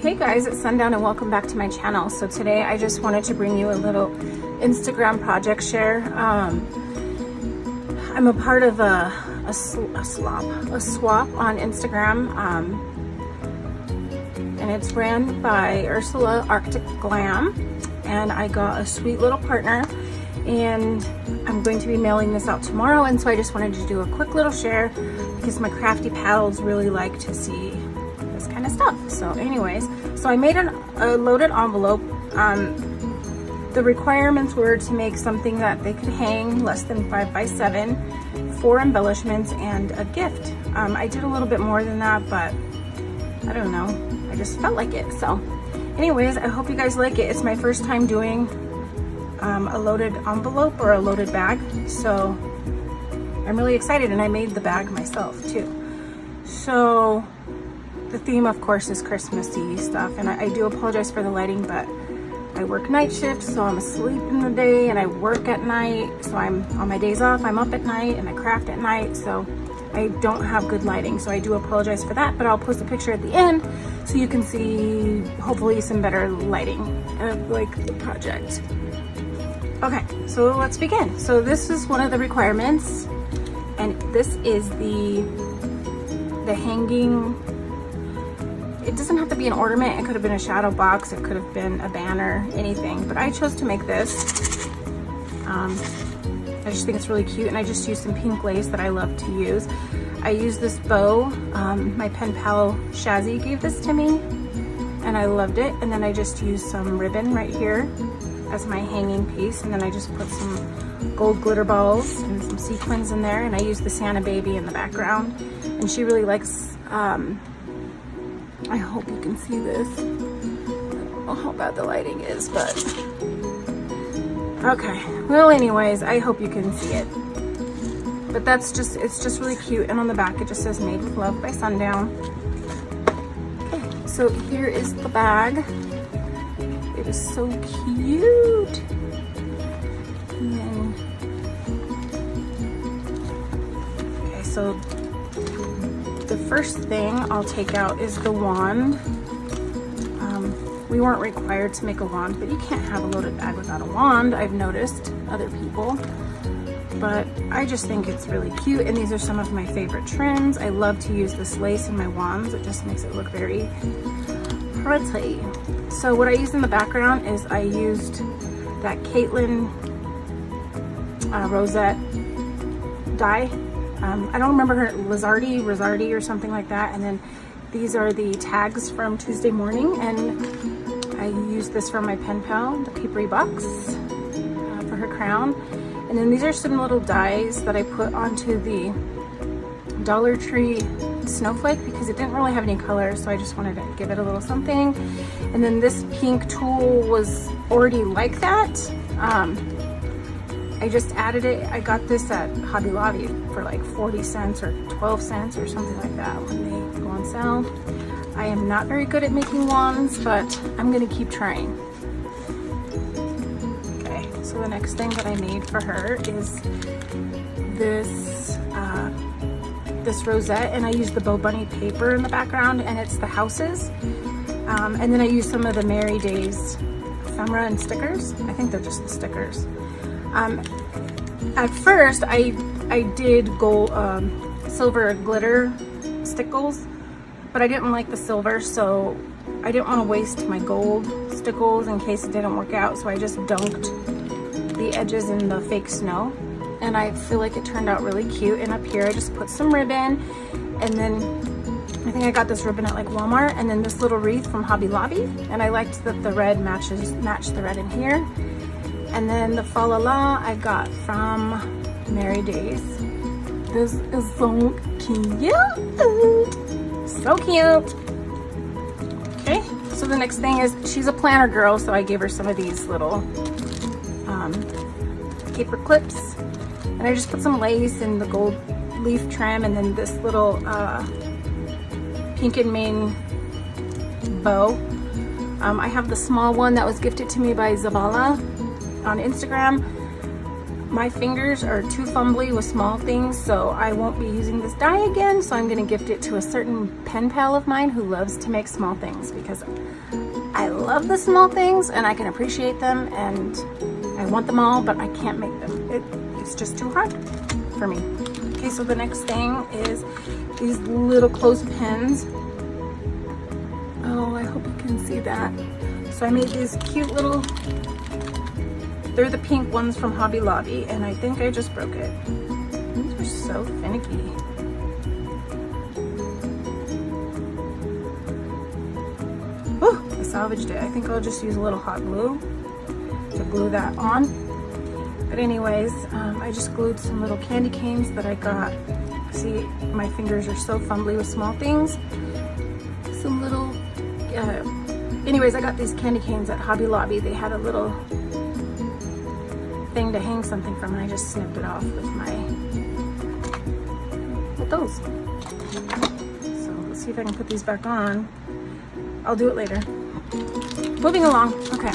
Hey guys, it's Sundown and welcome back to my channel. So today I just wanted to bring you a little Instagram project share. I'm a part of a swap on Instagram, and it's ran by Ursula Arctic Glam, and I got a sweet little partner, and I'm going to be mailing this out tomorrow. And so I just wanted to do a quick little share because my crafty pals really like to see this kind of stuff. So anyways, so I made a loaded envelope. The requirements were to make something that they could hang less than 5 by 7, 4 embellishments, and a gift. I did a little bit more than that, but I don't know, I just felt like it. So anyways, I hope you guys like it. It's my first time doing a loaded envelope or a loaded bag, so I'm really excited, and I made the bag myself too. So the theme, of course, is Christmassy stuff, and I do apologize for the lighting, but I work night shift, so I'm asleep in the day and I work at night. So I'm on my days off, I'm up at night and I craft at night, so I don't have good lighting, so I do apologize for that. But I'll post a picture at the end so you can see hopefully some better lighting of like the project. Okay, so let's begin. So this is one of the requirements, and this is the hanging. It doesn't have to be an ornament. It could have been a shadow box. It could have been a banner, anything. But I chose to make this. I just think it's really cute, and I just used some pink lace that I love to use. I used this bow. My pen pal Shazzy gave this to me, and I loved it. And then I just used some ribbon right here as my hanging piece, and then I just put some gold glitter balls and some sequins in there, and I used the Santa baby in the background, and she really likes I hope you can see this. I don't know how bad the lighting is, but okay. Well, anyways, I hope you can see it. But it's just really cute, and on the back it just says "Made with Love" by Sundown. Okay, so here is the bag. It is so cute. And then, okay, so the first thing I'll take out is the wand. We weren't required to make a wand, but you can't have a loaded bag without a wand. I've noticed other people, but I just think it's really cute, and these are some of my favorite trims. I love to use this lace in my wands. It just makes it look very pretty. So what I used in the background is I used that Caitlin rosette die. I don't remember her, Rosardi or something like that. And then these are the tags from Tuesday Morning, and I used this from my pen pal, the papery box, for her crown. And then these are some little dies that I put onto the Dollar Tree snowflake because it didn't really have any color, so I just wanted to give it a little something. And then this pink tulle was already like that. I just added it. I got this at Hobby Lobby for like 40 cents or 12 cents or something like that when they go on sale. I am not very good at making wands, but I'm gonna keep trying. Okay, so the next thing that I made for her is this rosette, and I used the Bow Bunny paper in the background, and it's the houses. And then I used some of the Merry Days ephemera and stickers. I think they're just the stickers. At first I did gold, silver glitter stickles, but I didn't like the silver, so I didn't want to waste my gold stickles in case it didn't work out, so I just dunked the edges in the fake snow, and I feel like it turned out really cute. And up here I just put some ribbon, and then I think I got this ribbon at like Walmart, and then this little wreath from Hobby Lobby, and I liked that the red matched the red in here. And then the Fa La La I got from Merry Days. This is so cute. So cute. Okay, so the next thing is, she's a planner girl, so I gave her some of these little paper clips. And I just put some lace and the gold leaf trim, and then this little pink and mane bow. I have the small one that was gifted to me by Zabala on Instagram, my fingers are too fumbly with small things, so I won't be using this die again. So I'm gonna gift it to a certain pen pal of mine who loves to make small things, because I love the small things and I can appreciate them and I want them all, but I can't make them. It's just too hard for me. Okay, so the next thing is these little clothespins. Oh, I hope you can see that. So I made these cute little, they're the pink ones from Hobby Lobby, and I think I just broke it. These are so finicky. Oh, I salvaged it. I think I'll just use a little hot glue to glue that on. But anyways, I just glued some little candy canes that I got. See, my fingers are so fumbly with small things. Some little, anyways, I got these candy canes at Hobby Lobby. They had a little thing to hang something from, and I just snipped it off with those. So let's see if I can put these back on. I'll do it later. Moving along. Okay.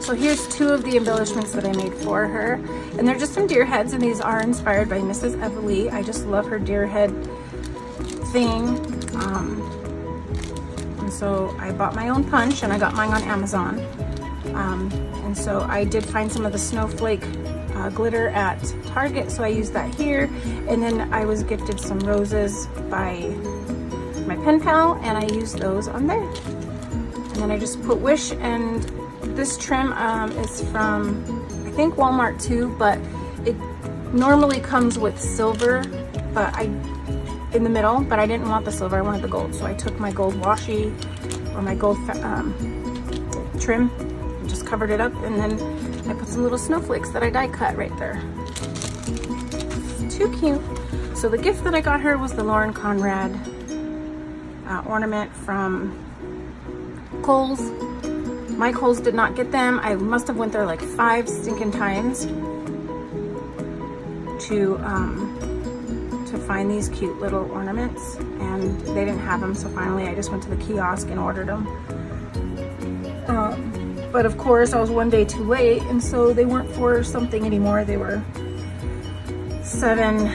So here's two of the embellishments that I made for her, and they're just some deer heads, and these are inspired by Mrs. Everly. I just love her deer head thing. And so I bought my own punch, and I got mine on Amazon. And so I did find some of the snowflake glitter at Target, so I used that here. And then I was gifted some roses by my pen pal, and I used those on there. And then I just put Wish, and this trim is from, I think, Walmart too, but it normally comes with silver, but in the middle, but I didn't want the silver, I wanted the gold. So I took my gold washi, or my gold trim, and just covered it up, and then I put some little snowflakes that I die cut right there. It's too cute. So the gift that I got her was the Lauren Conrad ornament from Kohl's. My Kohl's did not get them. I must have went there like 5 stinking times to find these cute little ornaments, and they didn't have them, so finally I just went to the kiosk and ordered them. But of course I was one day too late, and so they weren't for something anymore. They were seven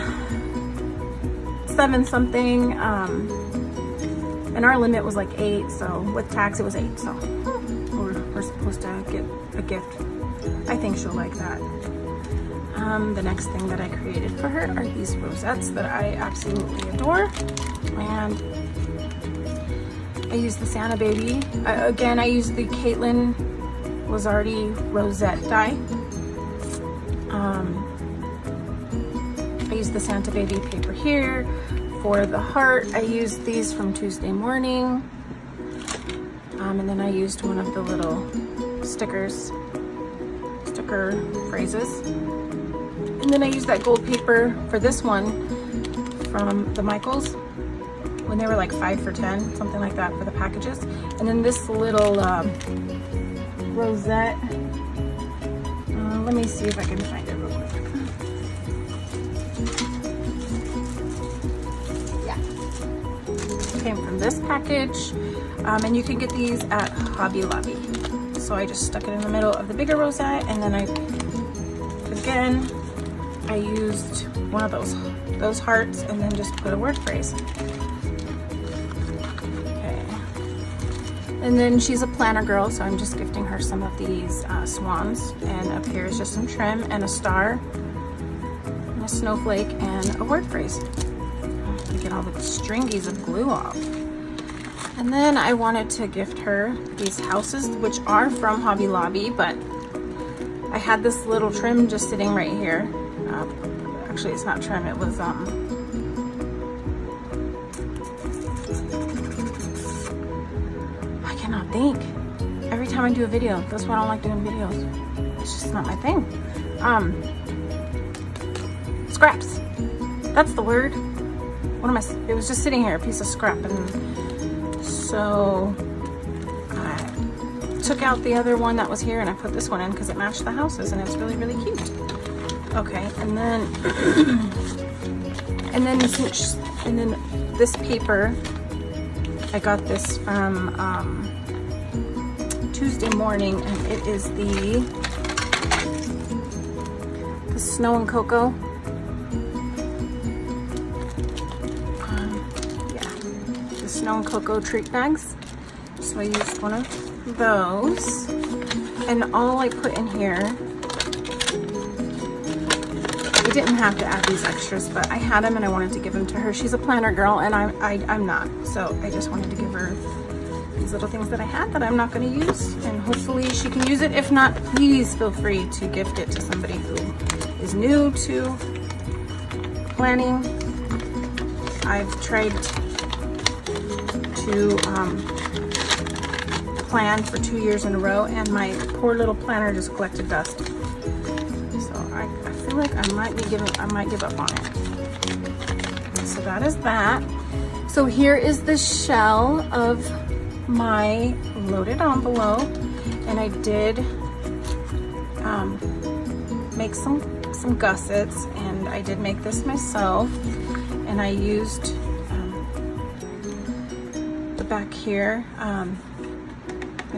something, and our limit was like 8, so with tax it was 8, so we're supposed to get a gift. I think she'll like that. The next thing that I created for her are these rosettes that I absolutely adore, and I used the Santa Baby. Again, I used the Caitlin Lizardi rosette die. I used the Santa Baby paper here. For the heart, I used these from Tuesday Morning. And then I used one of the little sticker phrases. And then I used that gold paper for this one from the Michaels when they were like 5 for $10, something like that, for the packages. And then this little rosette. Let me see if I can find it real quick. Yeah, came from this package, and you can get these at Hobby Lobby. So I just stuck it in the middle of the bigger rosette, and then I used one of those hearts, and then just put a word phrase. Okay. And then she's a planner girl, so I'm just gifting her some of these swans. And up here is just some trim and a star, and a snowflake, and a word phrase. To get all the stringies of glue off. And then I wanted to gift her these houses, which are from Hobby Lobby, but I had this little trim just sitting right here. Actually, it's not trim, it was, I cannot think. Every time I do a video, that's why I don't like doing videos. It's just not my thing. Scraps. That's the word. It was just sitting here, a piece of scrap, and so I took out the other one that was here and I put this one in because it matched the houses, and it's really, really cute. Okay, and then this paper, I got this from Tuesday Morning, and it is the the Snow and Cocoa. The Snow and Cocoa treat bags. So I used one of those. And all I put in here, I didn't have to add these extras, but I had them and I wanted to give them to her. She's a planner girl and I'm not. So I just wanted to give her these little things that I had that I'm not going to use, and hopefully she can use it. If not, please feel free to gift it to somebody who is new to planning. I've tried to plan for 2 years in a row, and my poor little planner just collected dust. So I feel like I might give up on it. So that is that. So here is the shell of my loaded envelope, and I did make some gussets, and I did make this myself, and I used the back here. I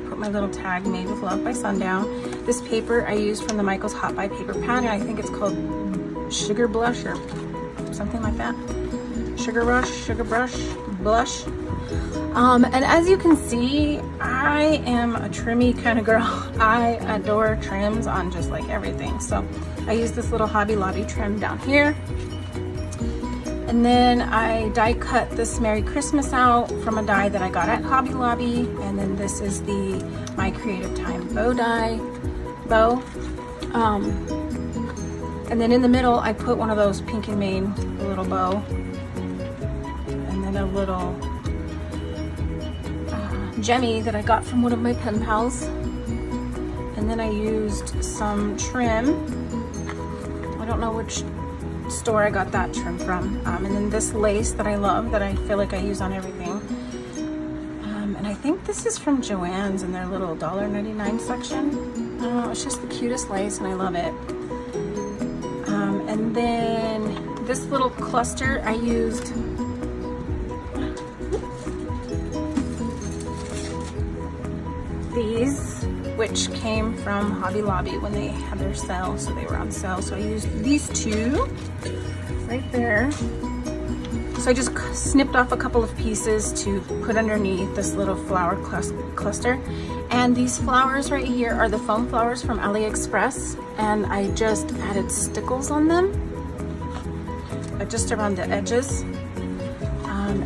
put my little tag, made with love by Sundown. This paper I used from the Michaels Hot Buy paper pad, and I think it's called Sugar Blush or something like that. Sugar Blush. And as you can see, I am a trimmy kind of girl. I adore trims on just like everything. So I use this little Hobby Lobby trim down here. And then I die cut this Merry Christmas out from a die that I got at Hobby Lobby. And then this is the My Creative Time bow die. And then in the middle, I put one of those Pink and Main, a little bow. And then a little Gemmy that I got from one of my pen pals. And then I used some trim. I don't know which store I got that trim from. And then this lace that I love, that I feel like I use on everything. And I think this is from Joann's in their little $1.99 section. I don't know, it's just the cutest lace and I love it. And then this little cluster I used these, which came from Hobby Lobby when they had their sale, so they were on sale. So I used these two right there. So I just snipped off a couple of pieces to put underneath this little flower cluster. And these flowers right here are the foam flowers from AliExpress, and I just added stickles on them, just around the edges.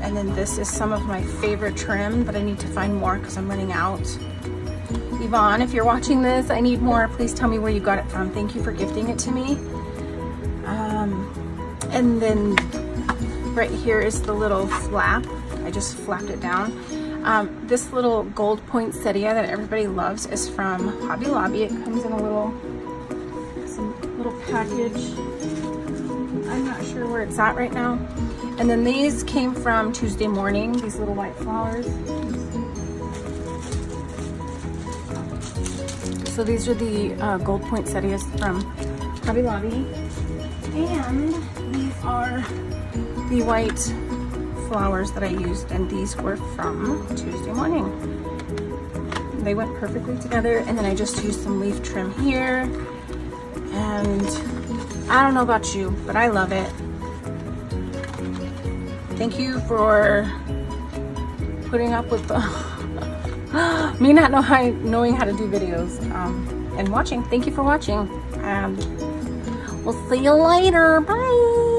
And then this is some of my favorite trim, but I need to find more because I'm running out. Yvonne, if you're watching this, I need more. Please tell me where you got it from. Thank you for gifting it to me. And then right here is the little flap. I just flapped it down. This little gold poinsettia that everybody loves is from Hobby Lobby. It comes in a little package. I'm not sure where it's at right now. And then these came from Tuesday Morning, these little white flowers. So these are the gold poinsettias from Hobby Lobby. And these are the white flowers that I used, and these were from Tuesday Morning. They went perfectly together. And then I just used some leaf trim here. And I don't know about you, but I love it. Thank you for putting up with me not knowing how to do videos and watching. Thank you for watching. We'll see you later. Bye.